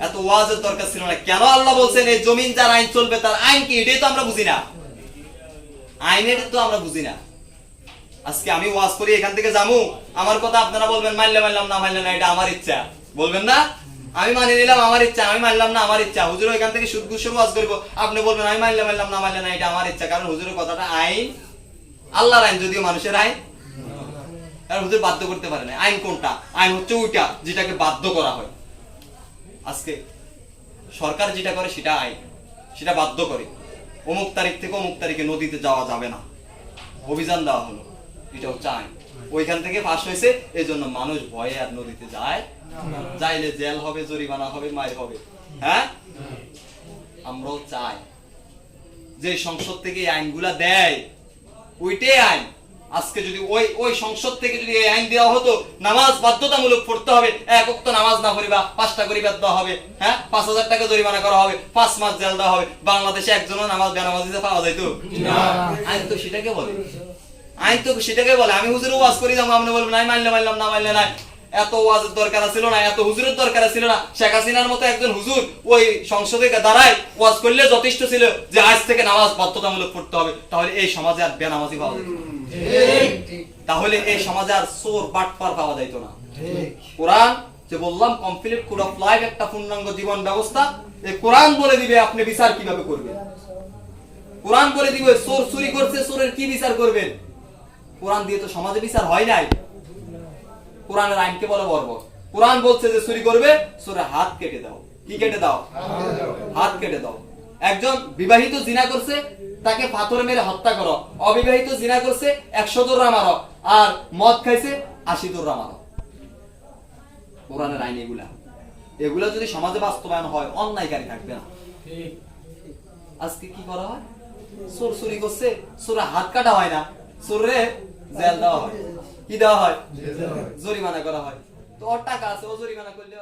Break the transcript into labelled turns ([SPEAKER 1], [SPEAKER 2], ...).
[SPEAKER 1] এত ওয়াজের দরকার ছিল না। কেন আল্লাহ বলছেন এই জমিন যার আইন চলবে তার আইন কি, এটাই তো আমরা বুঝি না। আইনের তো আমরা বুঝি না। আজকে আমি ওয়াজ করি, এখান থেকে যামু, আমার কথা আপনারা বলবেন মানলে মানলাম, না মানলে না, এটা আমার ইচ্ছা, বলবেন না? আমি মানি নিলাম, আমার ইচ্ছা, আমি মানলাম না, আমার ইচ্ছা। হুজুর এখান থেকে সুদ ঘুষের ওয়াজ করবো, আপনি বলবেন আমি মানলে মানলাম, না মানলে না, এটা আমার ইচ্ছা। কারণ হুজুরের কথাটা আইন, আল্লাহর আইন, যদিও মানুষের আইন। কারণ হুজুর বাধ্য করতে পারে না। আইন কোনটা? আইন হচ্ছে ওইটা যেটাকে বাধ্য করা হয়। আজকে সরকার যেটা করে সেটা আইন, সেটা বাধ্য করে। অমুক তারিখ থেকে অমুক তারিখে নদীতে যাওয়া যাবে না, অভিযান দেওয়া হলো, এটা হচ্ছে আইন। ওইখান থেকে পাস হয়েছে, এই জন্য মানুষ ভয়ে আর নদীতে যায়, যাইলে জেল হবে, জরিমানা হবে, মার হবে। হ্যাঁ, আমরাও চাই যে সংসদ থেকে এই আইনগুলা দেয়, ওইটাই আইন। আজকে যদি ওই সংসদ থেকে যদি এই আইন দেওয়া হতো, নামাজ বাধ্যতামূলক পড়তে হবে, এক ওয়াক্ত নামাজ না পড়িবা 5টা করে বেদ দেওয়া হবে, হ্যাঁ 5000 টাকা জরিমানা করা হবে, 5 মাস জেল দেওয়া হবে, বাংলাদেশে একজনও নামাজ বেনামাজিতে পাওয়া যাইতো না। আইন তো সেটাকে বলে, আইন তো সেটাকে বলে। আমি হুজুর ওয়াজ করি যাবো, আপনি বলবেন আমি মানলে মানলাম, না মানলে না। এত ওয়াজের দরকার ছিল না, এত হুজুরের দরকার ছিল না। শেখ হাসিনার মতো একজন হুজুর ওই সংসদে দাঁড়ায় ওয়াজ করলে যথেষ্ট ছিল যে আজ থেকে নামাজ বাধ্যতামূলক পড়তে হবে। তাহলে এই সমাজে আর বেনামাজি পাওয়া যেত না, তাহলে এই সমাজে আর চোর বাটপার পাওয়া যাইত না। কোরআন যে বললাম কমপ্লিট কোড অফ লাইফ, একটা পূর্ণাঙ্গ জীবন ব্যবস্থা। এই কোরআন বলে দিবে আপনি বিচার কিভাবে করবেন। কোরআন বলে দিবে চোর চুরি করছে, চোরের কি বিচার করবেন। কোরআন দিয়ে তো সমাজে বিচার হয় নাই। কোরআনের আইনকে বলে বর্বর। কোরআন বলছে যে চুরি করবে, চোরের হাত কেটে দাও। কি কেটে দাও? হাত কেটে দাও। একজন বিবাহিত জিনা করছে, তাকে পাথর মেরে হত্যা করো। অবিবাহিত জিনা করছে 100 দৌড়া মারো, আর মদ খাইছে 80 দৌড়া মারো। কোরআনের আইন এগুলা। এগুলা যদি সমাজে বাস্তবায়ন হয়, অন্যায়কারী থাকবে না। আজকে কি করা হয়? চোর চুরি করছে, চোরের হাত কাটা হয় না, চোরে জেল দেওয়া হয়। কি দেওয়া হয়? জরিমানা করা হয়। তো ওর টাকা আছে, ও জরিমানা করলে